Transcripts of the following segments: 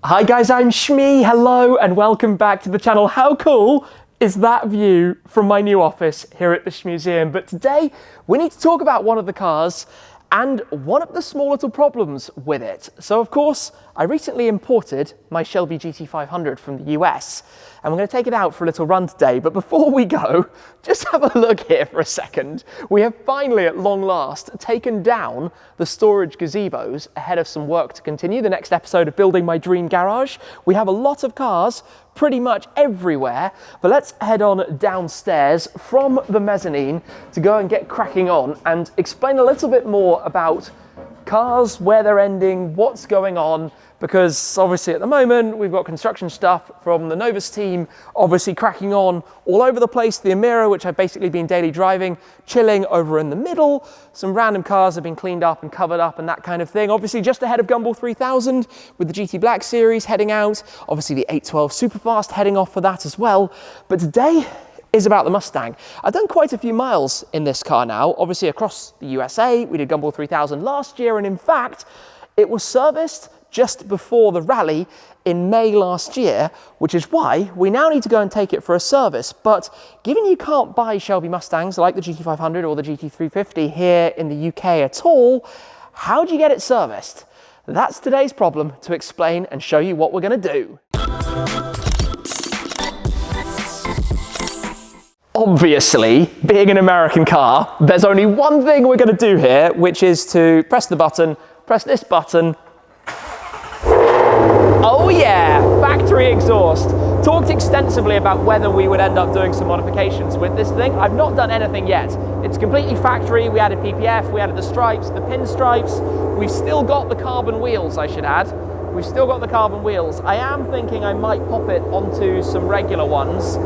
Hi guys, I'm Shmee, hello and welcome back to the channel. How cool is that view from my new office here at the Shmuseum? But today we need to talk about one of the cars and one of the small little problems with it. So of course, I recently imported my Shelby GT500 from the US, and we're going to take it out for a little run today. But before we go, just have a look here for a second. We have finally, at long last, taken down the storage gazebos ahead of some work to continue the next episode of building my dream garage. We have a lot of cars pretty much everywhere, but let's head on downstairs from the mezzanine to go and get cracking on and explain a little bit more about cars, where they're ending, what's going on, because obviously at the moment we've got construction stuff from the Novus team obviously cracking on all over the place. The Amira, which I've basically been daily driving, chilling over in the middle. Some random cars have been cleaned up and covered up and that kind of thing. Obviously just ahead of Gumball 3000 with the GT Black series heading out. Obviously the 812 Superfast heading off for that as well. But today is about the Mustang. I've done quite a few miles in this car now, obviously across the USA. We did Gumball 3000 last year, and in fact, it was serviced just before the rally in May last year, which is why we now need to go and take it for a service. But given you can't buy Shelby Mustangs like the GT500 or the GT350 here in the UK at all, how do you get it serviced? That's today's problem to explain and show you what we're going to do. Obviously, being an American car, there's only one thing we're going to do here, which is to press the button, press this button. Oh yeah, factory exhaust. Talked extensively about whether we would end up doing some modifications with this thing. I've not done anything yet. It's completely factory. We added PPF, we added the stripes, the pinstripes. We've still got the carbon wheels, I should add. We've still got the carbon wheels. I am thinking I might pop it onto some regular ones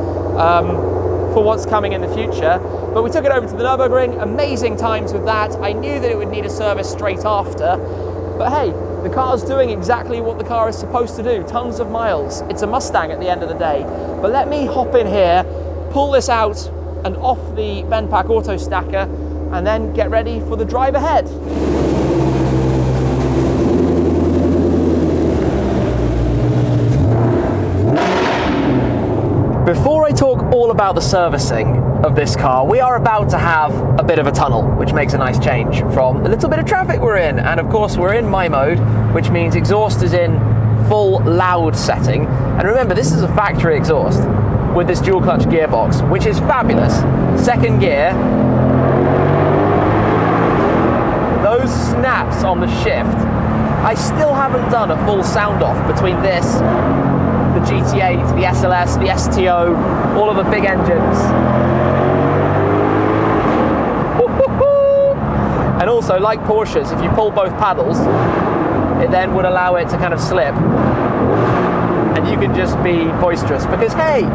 for what's coming in the future. But we took it over to the Nurburgring, amazing times with that. I knew that it would need a service straight after, but hey, the car's doing exactly what the car is supposed to do, tons of miles. It's a Mustang at the end of the day. But let me hop in here, pull this out and off the Venpack Auto Stacker, and then get ready for the drive ahead. Before I talk all about the servicing of this car, we are about to have a bit of a tunnel, which makes a nice change from the little bit of traffic we're in. And of course, we're in my mode, which means exhaust is in full loud setting. And remember, this is a factory exhaust with this dual clutch gearbox, which is fabulous. Second gear, those snaps on the shift. I still haven't done a full sound off between this, the GT8, the SLS, the STO, all of the big engines. And also, like Porsches, if you pull both paddles, it then would allow it to kind of slip. And you can just be boisterous because, hey,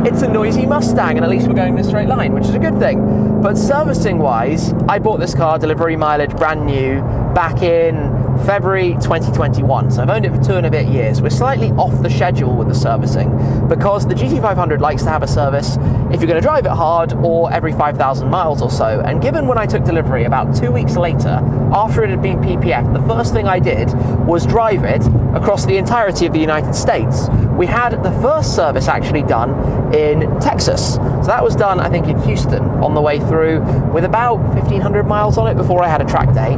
it's a noisy Mustang and at least we're going in a straight line, which is a good thing. But servicing-wise, I bought this car, delivery mileage, brand new, back in February 2021, so I've owned it for 2 and a bit years. We're slightly off the schedule with the servicing because the GT500 likes to have a service if you're going to drive it hard or every 5,000 miles or so. And given when I took delivery about 2 weeks later, after it had been PPF, the first thing I did was drive it across the entirety of the United States. We had the first service actually done in Texas. So that was done, I think, in Houston on the way through with about 1,500 miles on it before I had a track day.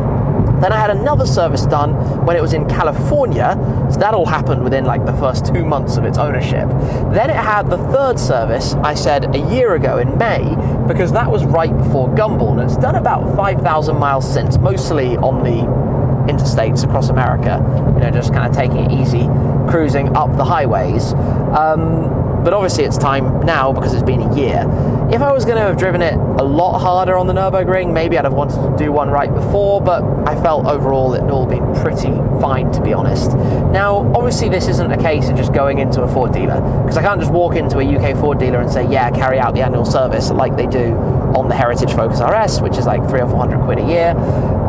Then I had another service done when it was in California, so that all happened within like the first 2 months of its ownership. Then it had the third service, I said, a year ago in May, because that was right before Gumball, and it's done about 5,000 miles since, mostly on the interstates across America, you know, just kind of taking it easy, cruising up the highways. But obviously it's time now because it's been a year. If I was going to have driven it a lot harder on the Nürburgring, maybe I'd have wanted to do one right before, but I felt overall it had all been pretty fine, to be honest. Now, obviously this isn't a case of just going into a Ford dealer, because I can't just walk into a UK Ford dealer and say, yeah, carry out the annual service like they do on the Heritage Focus RS, which is like 300 or 400 quid a year.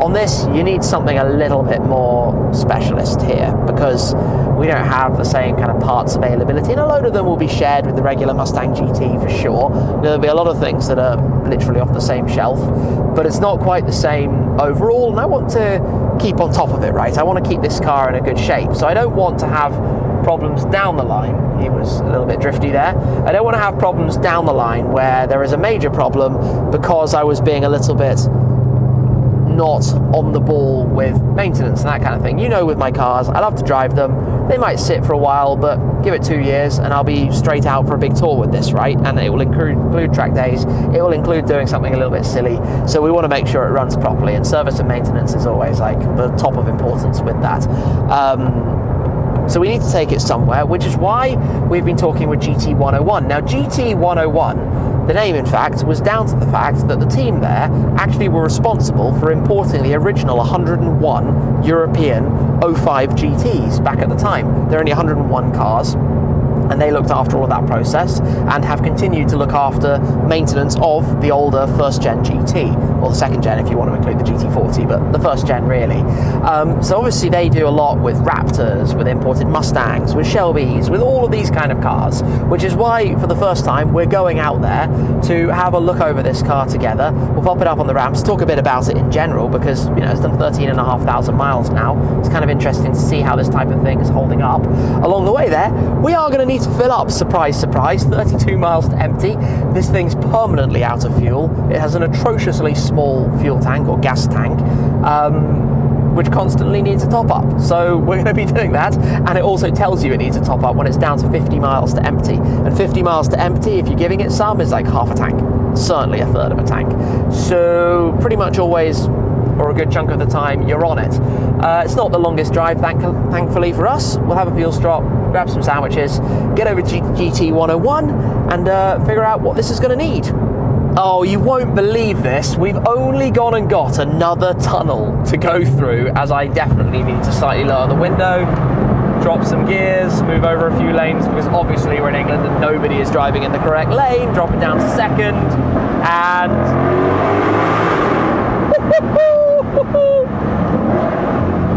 On this, you need something a little bit more specialist here, because we don't have the same kind of parts availability, and a load of them will be shared with the regular Mustang GT for sure. There'll be a lot of things that are literally off the same shelf, but it's not quite the same overall, and I want to keep on top of it, right? I want to keep this car in a good shape, so I don't want to have problems down the line. He was a little bit drifty there. I don't want to have problems down the line where there is a major problem because I was being a little bit not on the ball with maintenance and that kind of thing. You know, with my cars, I love to drive them. They might sit for a while, but give it 2 years and I'll be straight out for a big tour with this, right? And it will include track days. It will include doing something a little bit silly. So we want to make sure it runs properly, and service and maintenance is always like the top of importance with that. So we need to take it somewhere, which is why we've been talking with GT101. Now, GT101, the name in fact, was down to the fact that the team there actually were responsible for importing the original 101 European 05 GTs back at the time. There are only 101 cars, and they looked after all of that process and have continued to look after maintenance of the older first gen GT, or the second gen if you want to include the GT40, but the first gen really. So obviously they do a lot with Raptors, with imported Mustangs, with Shelbys, with all of these kind of cars, which is why for the first time we're going out there to have a look over this car together. We'll pop it up on the ramps, talk a bit about it in general, because you know it's done 13,500 miles now. It's kind of interesting to see how this type of thing is holding up. Along the way there, we are going to need to fill up, surprise, surprise, 32 miles to empty. This thing's permanently out of fuel. It has an atrociously small fuel tank or gas tank, which constantly needs a top up. So we're going to be doing that, and it also tells you it needs a top up when it's down to 50 miles to empty. And 50 miles to empty, if you're giving it some, is like half a tank, certainly a third of a tank. So pretty much always, or a good chunk of the time, you're on it. It's not the longest drive, thankfully for us. We'll have a fuel stop, grab some sandwiches, get over to GT101 and figure out what this is going to need. Oh, you won't believe this. We've only gone and got another tunnel to go through, as I definitely need to slightly lower the window, drop some gears, move over a few lanes, because obviously we're in England and nobody is driving in the correct lane, drop it down to second, and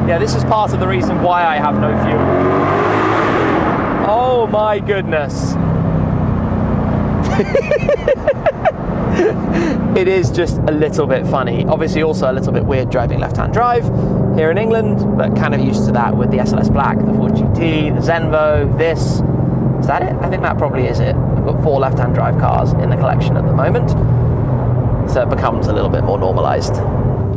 yeah, this is part of the reason why I have no fuel. Oh my goodness. It is just a little bit funny. Obviously also a little bit weird driving left-hand drive here in England, but kind of used to that with the SLS Black, the Ford GT, the Zenvo, this. Is that it? I think that probably is it. I've got 4 left-hand drive cars in the collection at the moment, so it becomes a little bit more normalized.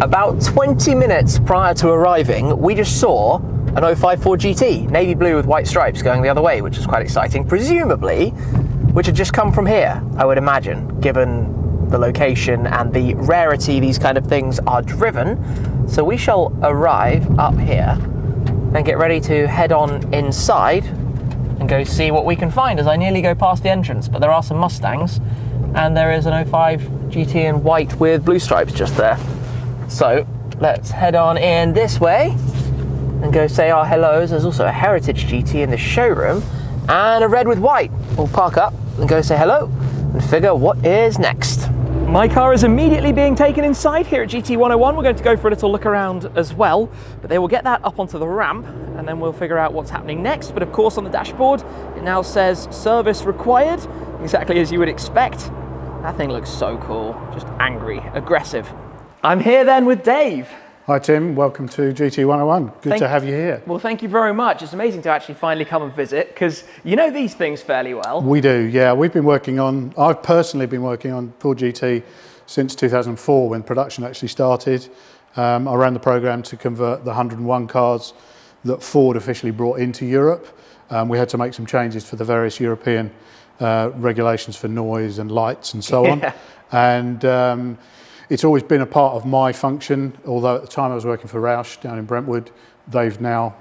About 20 minutes prior to arriving, we just saw an 05 Ford GT, navy blue with white stripes, going the other way, which is quite exciting, presumably, which had just come from here, I would imagine, given the location and the rarity these kind of things are driven. So we shall arrive up here and get ready to head on inside and go see what we can find, as I nearly go past the entrance. But there are some Mustangs, and there is an 05 GT in white with blue stripes just there. So let's head on in this way and go say our hellos. There's also a Heritage GT in the showroom and a red with white. We'll park up and go say hello and figure what is next. My car is immediately being taken inside here at GT101. We're going to go for a little look around as well, but they will get that up onto the ramp and then we'll figure out what's happening next. But of course on the dashboard it now says service required, exactly as you would expect. That thing looks so cool, just angry, aggressive. I'm here then with Dave. Hi Tim, welcome to GT101. Good to have you here. Well, thank you very much. It's amazing to actually finally come and visit, because you know these things fairly well. We do, yeah. I've personally been working on Ford GT since 2004 when production actually started. I ran the program to convert the 101 cars that Ford officially brought into Europe. We had to make some changes for the various European regulations for noise and lights and so on. And it's always been a part of my function, although at the time I was working for Roush down in Brentwood. They've now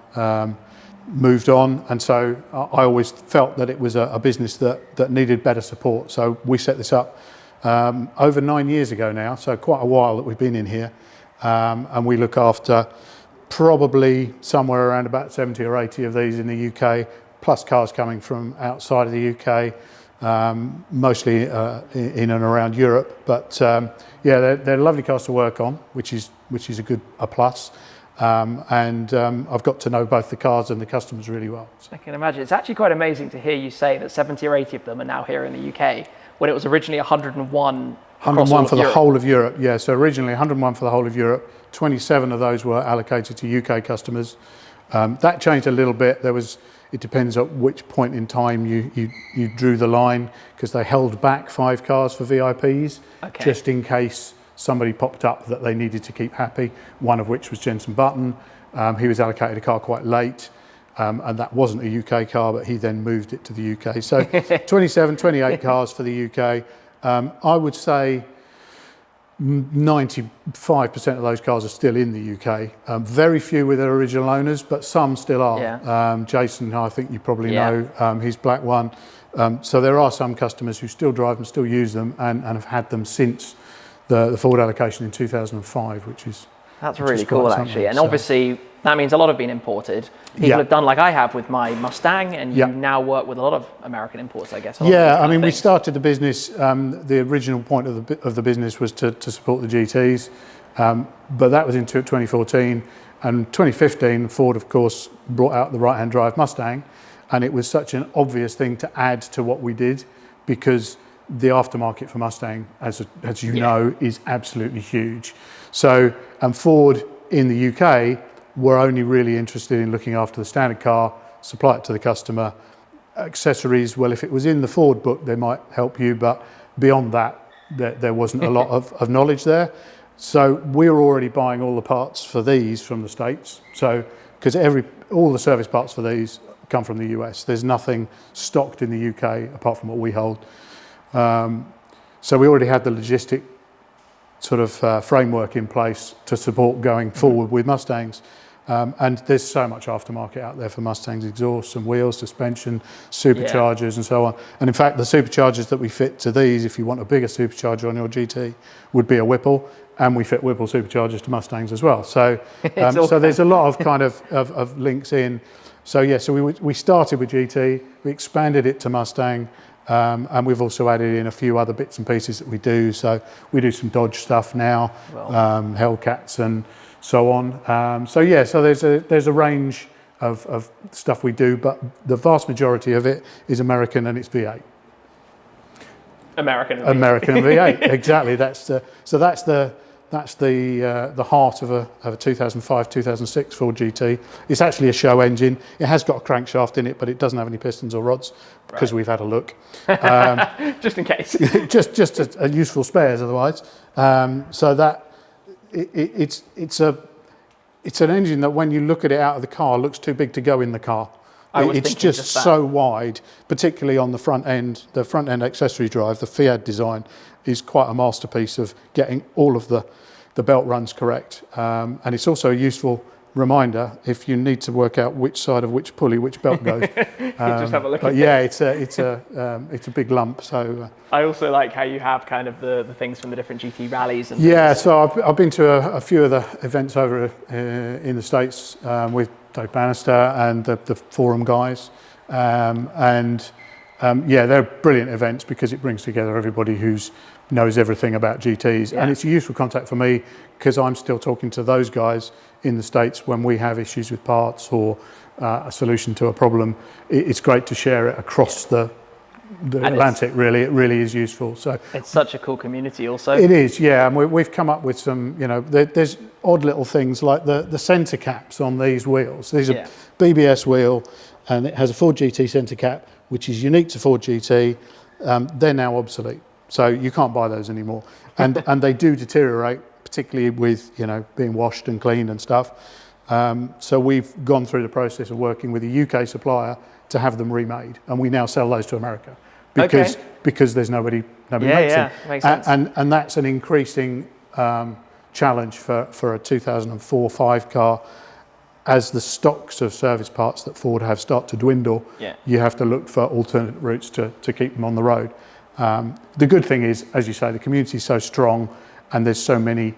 moved on, and so I always felt that it was a business that needed better support. So we set this up over 9 years ago now, so quite a while that we've been in here, and we look after probably somewhere around about 70 or 80 of these in the UK, plus cars coming from outside of the UK. Mostly in and around Europe, but yeah, they're lovely cars to work on, which is a plus. I've got to know both the cars and the customers really well. So. I can imagine. It's actually quite amazing to hear you say that 70 or 80 of them are now here in the UK, when it was originally 101 101 for the whole of Europe, yeah. So originally 101 for the whole of Europe. 27 of those were allocated to UK customers. That changed a little bit. It depends at which point in time you drew the line, because they held back 5 cars for VIPs, just in case somebody popped up that they needed to keep happy, one of which was Jenson Button. He was allocated a car quite late, and that wasn't a UK car, but he then moved it to the UK. So 27, 28 cars for the UK. I would say 95% of those cars are still in the UK. Very few with their original owners, but some still are. Yeah. Jason, I think you probably know, he's black one. So there are some customers who still drive them, still use them, and have had them since the Ford allocation in 2005, which is... That's really cool, actually. And obviously, that means a lot have been imported. People have done like I have with my Mustang, and you now work with a lot of American imports, I guess. Yeah, I mean, we started the business, the original point of the business was to support the GTs, but that was in 2014. And 2015, Ford, of course, brought out the right-hand drive Mustang, and it was such an obvious thing to add to what we did, because the aftermarket for Mustang, as you know, is absolutely huge. So, and Ford in the UK were only really interested in looking after the standard car, supply it to the customer. Accessories, well, if it was in the Ford book, they might help you, but beyond that, there wasn't a lot of knowledge there. So we were already buying all the parts for these from the States. So, because all the service parts for these come from the US. There's nothing stocked in the UK apart from what we hold. So we already had the logistic sort of framework in place to support going forward with Mustangs. And there's so much aftermarket out there for Mustangs: exhausts and wheels, suspension, superchargers, and so on. And in fact, the superchargers that we fit to these, if you want a bigger supercharger on your GT, would be a Whipple, and we fit Whipple superchargers to Mustangs as well. So, so there's a lot of kind of links in. So yeah, so we started with GT, we expanded it to Mustang, and we've also added in a few other bits and pieces that we do. So we do some Dodge stuff now, Hellcats and so on. So yeah, so there's a range of stuff we do, but the vast majority of it is American, and it's V8. American and V8, exactly. That's the heart of a 2005, 2006 Ford GT. It's actually a show engine. It has got a crankshaft in it, but it doesn't have any pistons or rods, because we've had a look. Just in case. just a useful spares otherwise. So that it's an engine that, when you look at it out of the car, looks too big to go in the car. It's just so wide, particularly on the front end. The front end accessory drive, the Fiat design, is quite a masterpiece of getting all of the belt runs correct. And it's also a useful reminder if you need to work out which side of which pulley which belt goes. Just have a look. But yeah, it's a big lump. So I also like how you have kind of the things from the different GT rallies. And so I've been to a few of the events over in the States with Dave Bannister and the forum guys, they're brilliant events because it brings together everybody who knows everything about GTs, and it's a useful contact for me, because I'm still talking to those guys in the States when we have issues with parts or a solution to a problem. It's great to share it across the Atlantic. Really, it really is useful. So it's such a cool community also. It is, yeah, and we've come up with some, there's odd little things like the centre caps on these wheels. These are BBS wheel, and it has a Ford GT centre cap, which is unique to Ford GT. They're now obsolete, so you can't buy those anymore, and they do deteriorate, particularly with being washed and cleaned and stuff. So we've gone through the process of working with a UK supplier to have them remade, and we now sell those to America because there's nobody makes them. Makes sense. And that's an increasing challenge for a 2004-5 car. As the stocks of service parts that Ford have start to dwindle, you have to look for alternate routes to keep them on the road. The good thing is, as you say, the community is so strong, and there's so many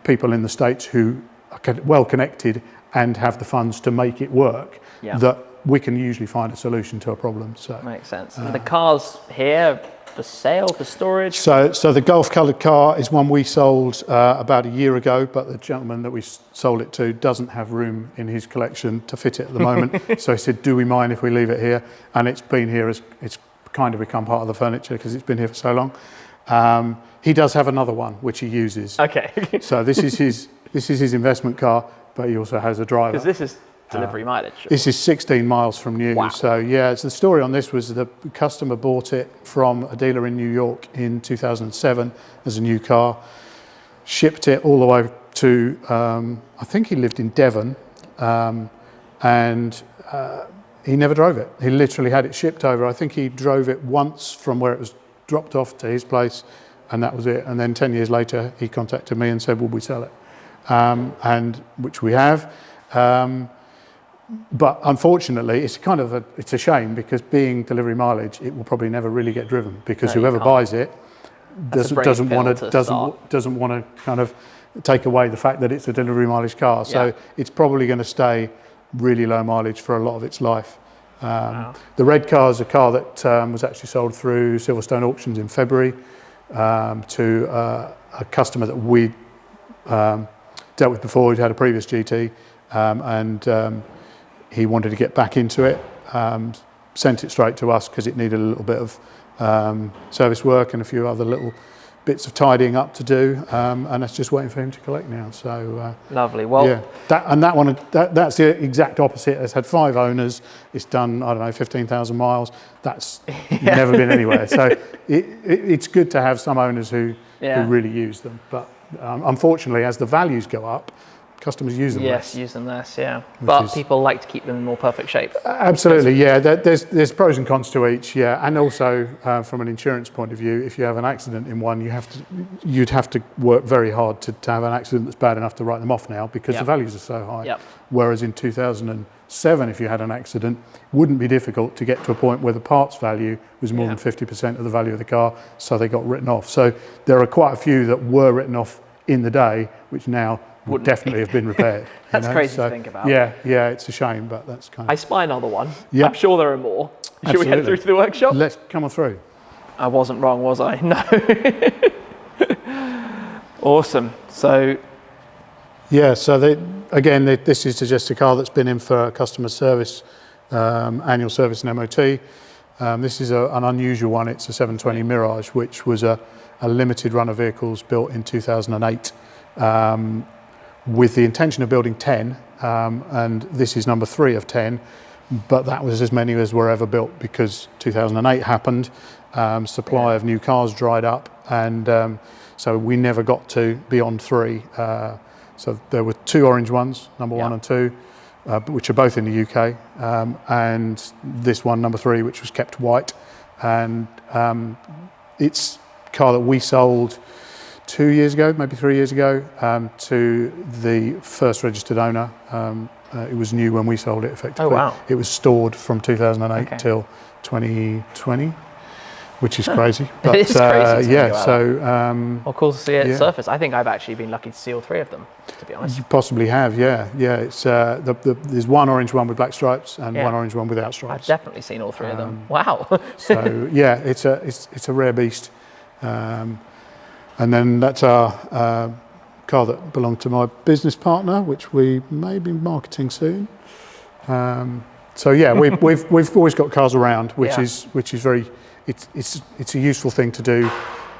people in the States who are well connected and have the funds to make it work, that we can usually find a solution to a problem. So makes sense. The cars here, for sale, for storage? So the Golf coloured car is one we sold about a year ago, but the gentleman that we sold it to doesn't have room in his collection to fit it at the moment. So he said, do we mind if we leave it here? And it's been here, it's kind of become part of the furniture because it's been here for so long. He does have another one which he uses. Okay. So this is his investment car, but he also has a driver. Because this is delivery mileage. This is 16 miles from new. Wow. So yeah, so the story on this was the customer bought it from a dealer in New York in 2007 as a new car, shipped it all the way to, I think he lived in Devon, and he never drove it. He literally had it shipped over. I think he drove it once from where it was dropped off to his place, and that was it. And then 10 years later, he contacted me and said, would we sell it? And which we have. But unfortunately, it's kind of it's a shame because being delivery mileage, it will probably never really get driven because whoever buys it doesn't want to kind of take away the fact that it's a delivery mileage car. So it's probably going to stay really low mileage for a lot of its life. Wow. The red car is a car that was actually sold through Silverstone Auctions in February to a customer that we dealt with before. He'd had a previous GT and he wanted to get back into it, sent it straight to us because it needed a little bit of service work and a few other little bits of tidying up to do, and that's just waiting for him to collect now. So lovely. Well, yeah, that's the exact opposite. It's had 5 owners. It's done, I don't know, 15,000 miles. That's never been anywhere. So it's good to have some owners who really use them. But unfortunately, as the values go up, customers use them less. Yes, use them less, but people like to keep them in more perfect shape. Absolutely, yeah. There's pros and cons to each, and also from an insurance point of view, if you have an accident in one, you'd have to work very hard to have an accident that's bad enough to write them off now because the values are so high. Whereas in 2007, if you had an accident, it wouldn't be difficult to get to a point where the parts value was more than 50% of the value of the car, so they got written off. So there are quite a few that were written off in the day, which now would definitely have been repaired. That's crazy to think about. Yeah, it's a shame, but that's kind of... I spy another one. I'm sure there are more. Should we head through to the workshop? Let's come on through. I wasn't wrong, was I? No. Awesome. So... Yeah, so this is just a car that's been in for customer service, annual service and MOT. This is an unusual one. It's a 720 Mirage, which was a limited run of vehicles built in 2008. With the intention of building 10, and this is number 3 of 10, but that was as many as were ever built because 2008 happened, supply of new cars dried up, and so we never got to beyond 3. So there were 2 orange ones, number 1 and 2, which are both in the UK, and this one, number 3, which was kept white, and it's a car that we sold 2 years ago, maybe 3 years ago, to the first registered owner. It was new when we sold it effectively. Oh, wow. It was stored from 2008 till 2020, which is crazy. But, it is crazy. Well, cool to see it surface. I think I've actually been lucky to see all 3 of them, to be honest. You possibly have, yeah. It's there's one orange one with black stripes and one orange one without stripes. I've definitely seen all 3 of them. Wow. So yeah, it's a rare beast. And then that's our car that belonged to my business partner, which we may be marketing soon. So yeah, we've always got cars around, which is very. It's a useful thing to do,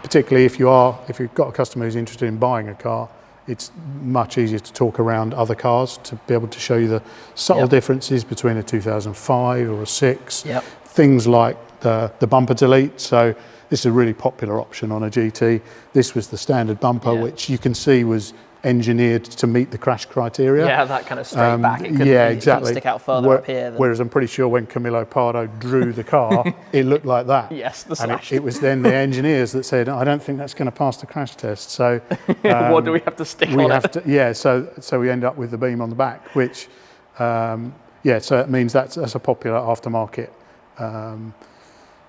particularly if you've got a customer who's interested in buying a car. It's much easier to talk around other cars to be able to show you the subtle differences between a 2005 or a 6. Things like the bumper delete. So this is a really popular option on a GT. This was the standard bumper, which you can see was engineered to meet the crash criteria. Yeah, that kind of straight back. It couldn't stick out further up here. Whereas I'm pretty sure when Camillo Pardo drew the car, it looked like that. Yes, the slash. And it was then the engineers that said, I don't think that's going to pass the crash test. So what do we have to stick on it? So we end up with the beam on the back, which, so it means that's a popular aftermarket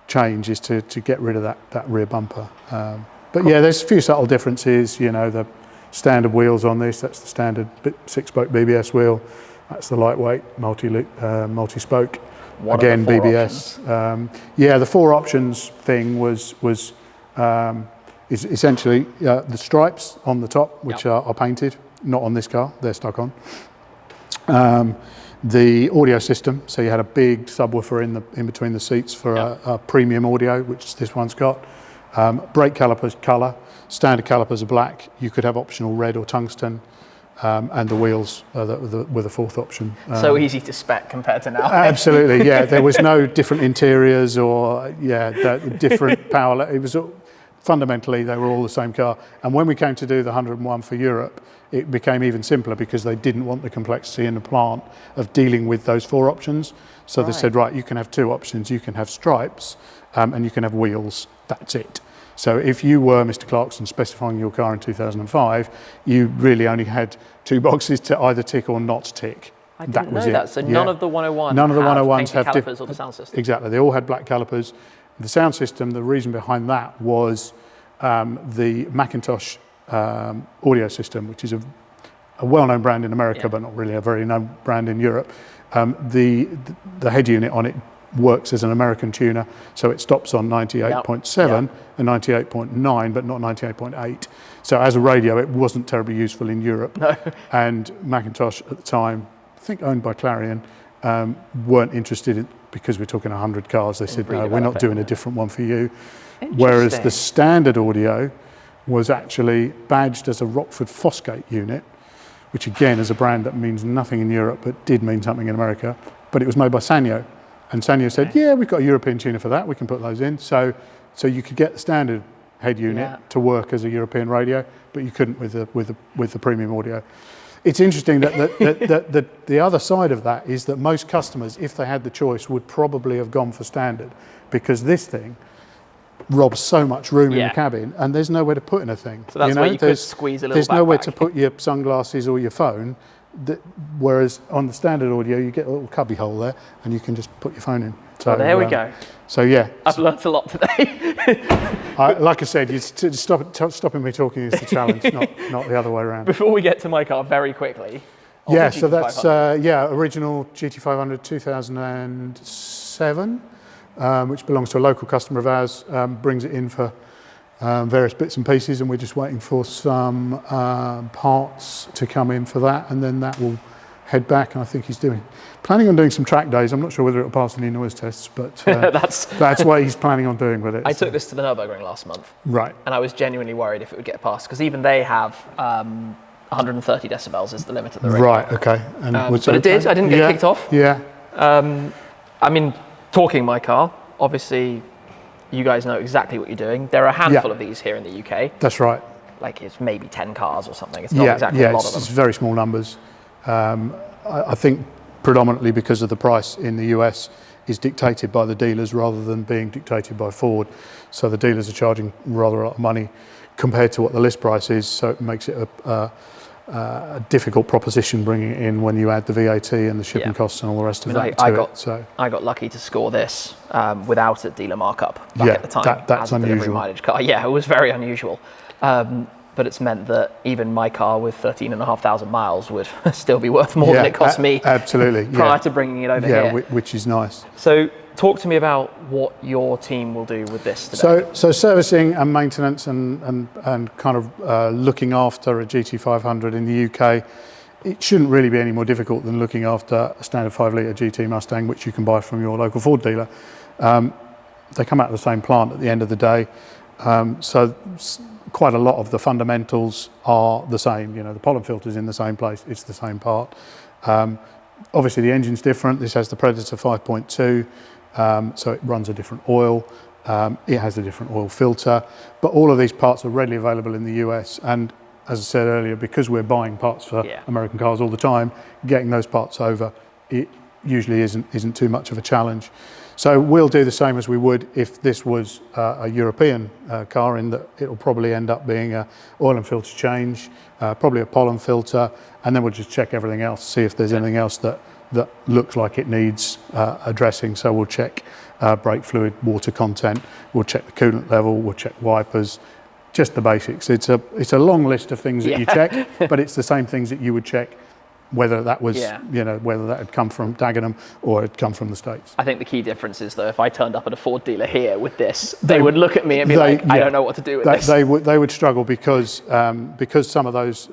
change is to get rid of that rear bumper. But yeah, there's a few subtle differences, the standard wheels on this, that's the standard 6-spoke BBS wheel, that's the lightweight multi-spoke. What again, are the 4 BBS. Yeah, the 4 options thing is essentially the stripes on the top, which are painted, not on this car, they're stuck on. The audio system, so you had a big subwoofer in between the seats for a premium audio, which this one's got. Brake calipers colour, standard calipers are black. You could have optional red or tungsten, and the wheels with a 4th option. So easy to spec compared to now. Absolutely, yeah. There was no different interiors or different power. It was fundamentally they were all the same car. And when we came to do the 101 for Europe, it became even simpler because they didn't want the complexity in the plant of dealing with those 4 options. So they said, right, you can have 2 options. You can have stripes and you can have wheels. That's it. So if you were Mr. Clarkson specifying your car in 2005, you really only had 2 boxes to either tick or not tick. I didn't know that. So none of the 101s none of the 101s have calipers or the sound system. Exactly. They all had black calipers. The sound system, the reason behind that was the Macintosh audio system, which is a well-known brand in America, but not really a very known brand in Europe. The head unit on it works as an American tuner, so it stops on 98.7 and 98.9, but not 98.8. So as a radio, it wasn't terribly useful in Europe. No. And Macintosh at the time, I think owned by Clarion, weren't interested in, because we're talking 100 cars. They said, no, we're not doing a different one for you. Whereas the standard audio was actually badged as a Rockford Fosgate unit, which again is a brand that means nothing in Europe, but did mean something in America. But it was made by Sanyo. And Sanyo said, yeah, we've got a European tuner for that. We can put those in. So you could get the standard head unit to work as a European radio, but you couldn't with the premium audio. It's interesting that the other side of that is that most customers, if they had the choice, would probably have gone for standard, because this thing robs so much room in the cabin, and there's nowhere to put anything. So that's where you could squeeze a little backpack. There's nowhere to put your sunglasses or your phone. Whereas on the standard audio, you get a little cubby hole there, and you can just put your phone in. So there we go. So yeah, I've learnt a lot today. like I said, stopping me talking is the challenge, not the other way around. Before we get to my car, very quickly. Yeah, so that's original GT500 2007, which belongs to a local customer of ours. Brings it in for various bits and pieces, and we're just waiting for some parts to come in for that, and then that will head back. And I think he's planning on doing some track days. I'm not sure whether it'll pass any noise tests, but that's what he's planning on doing with it. I took this to the Nurburgring last month, right? And I was genuinely worried if it would get past, because even they have 130 decibels is the limit at the ring. Right. Okay. And but it did. I didn't get kicked off. Yeah. I mean, talking my car, obviously. You guys know exactly what you're doing. There are a handful of these here in the UK. That's right. Like it's maybe 10 cars or something. It's not exactly a lot of them. It's very small numbers. I think predominantly because of the price in the US is dictated by the dealers rather than being dictated by Ford. So the dealers are charging rather a lot of money compared to what the list price is. So it makes it a difficult proposition bringing it in when you add the VAT and the shipping costs and all the rest of that to it. I got lucky to score this without a dealer markup back at the time. That's unusual. Mileage car. Yeah, it was very unusual. But it's meant that even my car with 13,500 miles would still be worth more than it cost me. Absolutely. Prior to bringing it over here. Yeah, which is nice. So talk to me about what your team will do with this today. So servicing and maintenance and kind of looking after a GT500 in the UK, it shouldn't really be any more difficult than looking after a standard 5-litre GT Mustang, which you can buy from your local Ford dealer. They come out of the same plant at the end of the day. So quite a lot of the fundamentals are the same. You know, the pollen filter's in the same place, it's the same part. Obviously the engine's different. This has the Predator 5.2. So it runs a different oil, it has a different oil filter, but all of these parts are readily available in the US, and as I said earlier, because we're buying parts for American cars all the time, getting those parts over, it usually isn't too much of a challenge. So we'll do the same as we would if this was a European car, in that it'll probably end up being a oil and filter change, probably a pollen filter, and then we'll just check everything else, see if there's anything else that looks like it needs addressing. So we'll check brake fluid, water content, we'll check the coolant level, we'll check wipers, just the basics. It's a long list of things that you check, but it's the same things that you would check whether that was, Yeah. you know, whether that had come from Dagenham or had come from the States. I think the key difference is, though, if I turned up at a Ford dealer here with this, they would look at me and be like, I don't know what to do with this. They would struggle because some of those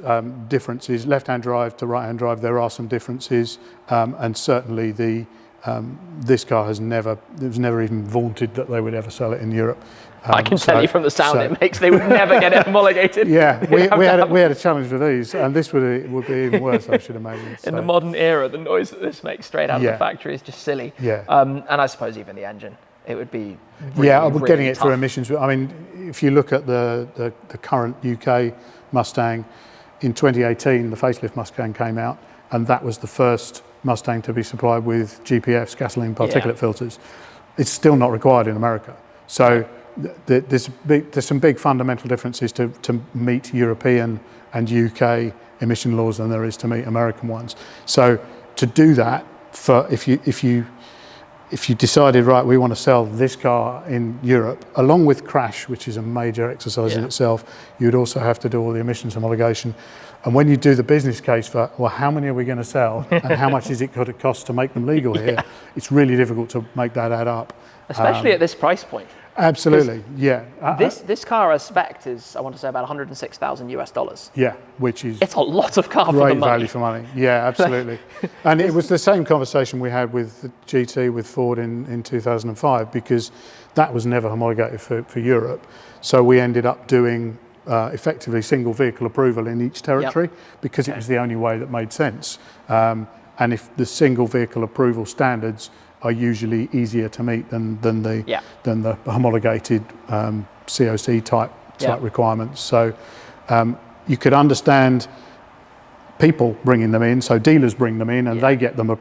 differences, left-hand drive to right-hand drive, there are some differences, and certainly this car it was never even vaunted that they would ever sell it in Europe. I can tell you from the sound it makes, they would never get it homologated. Yeah, we had a challenge with these, and this would be even worse, I should imagine. In the modern era, the noise that this makes straight out of the factory is just silly. Yeah. And I suppose even the engine, it would be really, really getting it through emissions. I mean, if you look at the current UK Mustang, in 2018, the facelift Mustang came out, and that was the first Mustang to be supplied with GPFs, gasoline particulate filters. It's still not required in America. So there's some big fundamental differences to meet European and UK emission laws than there is to meet American ones. So to do that, if you decided, right, we want to sell this car in Europe, along with crash, which is a major exercise in itself, you would also have to do all the emissions homologation. And when you do the business case for, well, how many are we going to sell and how much is it going to cost to make them legal here, it's really difficult to make that add up. Especially at this price point. Absolutely, yeah. This car as spec'd is, I want to say, about $106,000 US. Yeah, which is it's a lot of car for the money. Great value for money. Yeah, absolutely. And it was the same conversation we had with the GT with Ford in 2005, because that was never homologated for Europe. So we ended up doing effectively single vehicle approval in each territory, because it was the only way that made sense. And if the single vehicle approval standards are usually easier to meet than the homologated COC type requirements. So you could understand people bringing them in, so dealers bring them in and they get them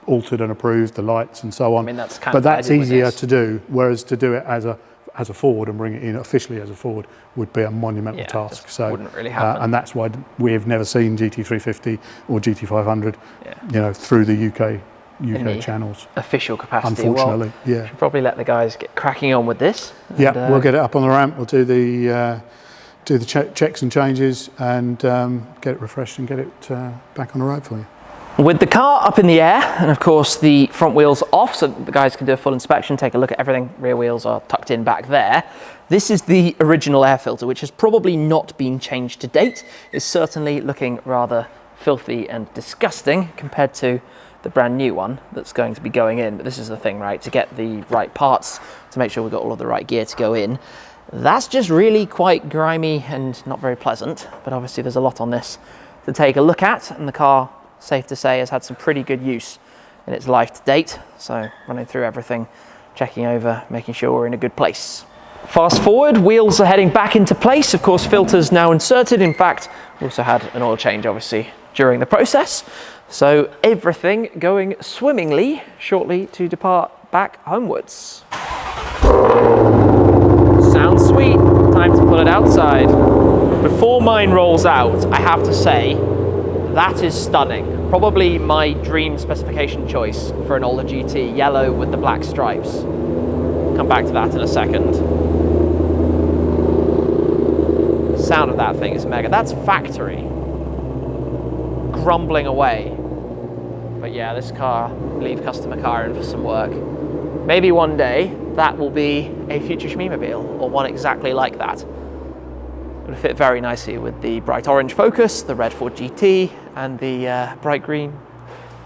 altered and approved, the lights and so on. I mean, that's kind but of that's easier to do, whereas to do it as a Ford and bring it in officially as a Ford would be a monumental task. So wouldn't really happen. and that's why we have never seen GT350 or GT500, you know, through the UK channels. Official capacity. Unfortunately, well, should probably let the guys get cracking on with this. Yeah, we'll get it up on the ramp. We'll do the checks and changes and get it refreshed and get it back on the road for you. With the car up in the air and of course the front wheels off, so the guys can do a full inspection, take a look at everything. Rear wheels are tucked in back there. This is the original air filter, which has probably not been changed to date. It's certainly looking rather filthy and disgusting compared to the brand new one that's going to be going in. But this is the thing, right? To get the right parts, to make sure we've got all of the right gear to go in. That's just really quite grimy and not very pleasant. But obviously there's a lot on this to take a look at, and the car, safe to say, has had some pretty good use in its life to date. So running through everything, checking over, making sure we're in a good place. Fast forward, wheels are heading back into place. Of course, filters now inserted. In fact, we also had an oil change, obviously, during the process. So everything going swimmingly, shortly to depart back homewards. Sounds sweet, time to pull it outside. Before mine rolls out, I have to say, that is stunning. Probably my dream specification choice for an older GT, yellow with the black stripes. Come back to that in a second. Sound of that thing is mega. That's factory. Grumbling away. But yeah, this car, leave customer car in for some work. Maybe one day that will be a future Shmeemobile, or one exactly like that. It would fit very nicely with the bright orange Focus, the red Ford GT, and the bright green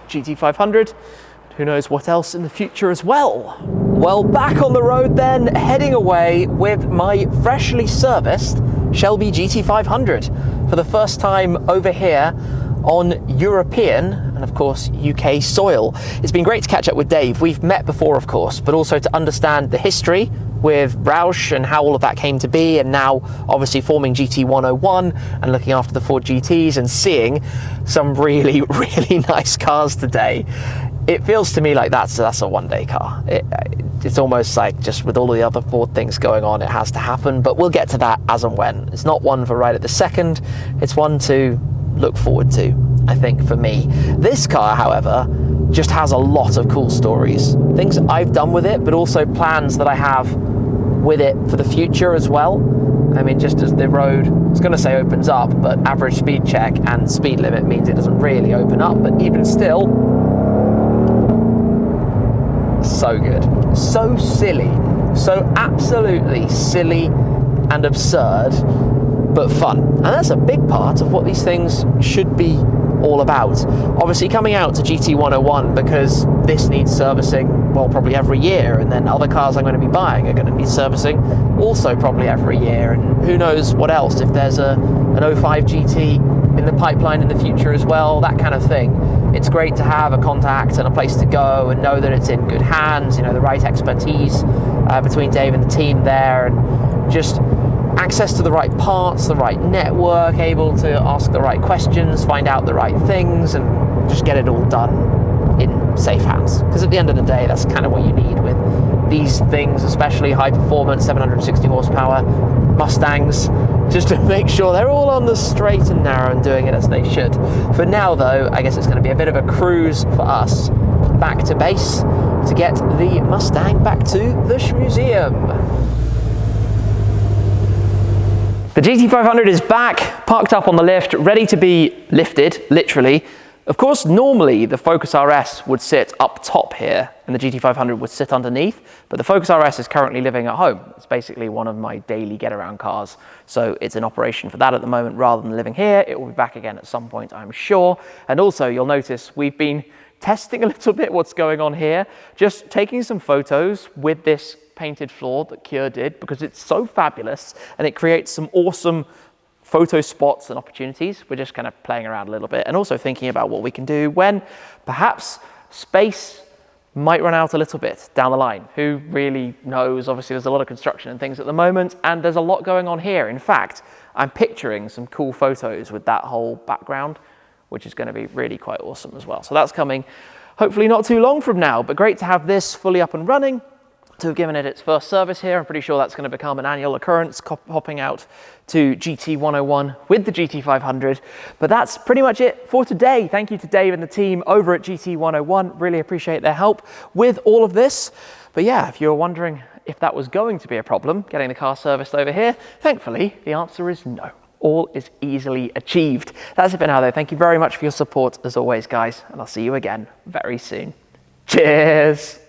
GT500. Who knows what else in the future as well. Well, back on the road then, heading away with my freshly serviced Shelby GT500 for the first time over here on European and of course UK soil. It's been great to catch up with Dave. We've met before, of course, but also to understand the history with Roush and how all of that came to be, and now obviously forming GT101 and looking after the Ford GTs and seeing some really, really nice cars today. It feels to me like that's a one-day car. It's almost like, just with all of the other Ford things going on, it has to happen, but we'll get to that as and when. It's not one for right at the second, it's one to look forward to, I think, for me. This car, however, just has a lot of cool stories. Things I've done with it, but also plans that I have with it for the future as well. I mean, just as the road, I was going to say opens up, but average speed check and speed limit means it doesn't really open up, but even still, so good. So silly. So absolutely silly and absurd, but fun. And that's a big part of what these things should be all about. Obviously coming out to GT101 because this needs servicing, well, probably every year, and then other cars I'm going to be buying are going to be servicing also probably every year, and who knows what else, if there's an 05 GT in the pipeline in the future as well, that kind of thing. It's great to have a contact and a place to go and know that it's in good hands, you know, the right expertise between Dave and the team there, and just access to the right parts, the right network, able to ask the right questions, find out the right things, and just get it all done in safe hands. Because at the end of the day, that's kind of what you need with these things, especially high performance 760 horsepower Mustangs, just to make sure they're all on the straight and narrow and doing it as they should. For now though, I guess it's going to be a bit of a cruise for us back to base to get the Mustang back to the museum. The GT500 is back, parked up on the lift, ready to be lifted, literally. Of course, normally the Focus RS would sit up top here and the GT500 would sit underneath, but the Focus RS is currently living at home. It's basically one of my daily get-around cars, so it's in operation for that at the moment rather than living here. It will be back again at some point, I'm sure. And also, you'll notice we've been testing a little bit what's going on here, just taking some photos with this painted floor that Cure did, because it's so fabulous and it creates some awesome photo spots and opportunities. We're just kind of playing around a little bit and also thinking about what we can do when perhaps space might run out a little bit down the line. Who really knows? Obviously there's a lot of construction and things at the moment, and there's a lot going on here. In fact, I'm picturing some cool photos with that whole background, which is going to be really quite awesome as well. So that's coming hopefully not too long from now, but great to have this fully up and running, to have given it its first service here. I'm pretty sure that's going to become an annual occurrence, hopping out to GT101 with the GT500. But that's pretty much it for today. Thank you to Dave and the team over at GT101. Really appreciate their help with all of this. But yeah, if you were wondering if that was going to be a problem, getting the car serviced over here, thankfully the answer is no. All is easily achieved. That's it for now though. Thank you very much for your support as always, guys, and I'll see you again very soon. Cheers.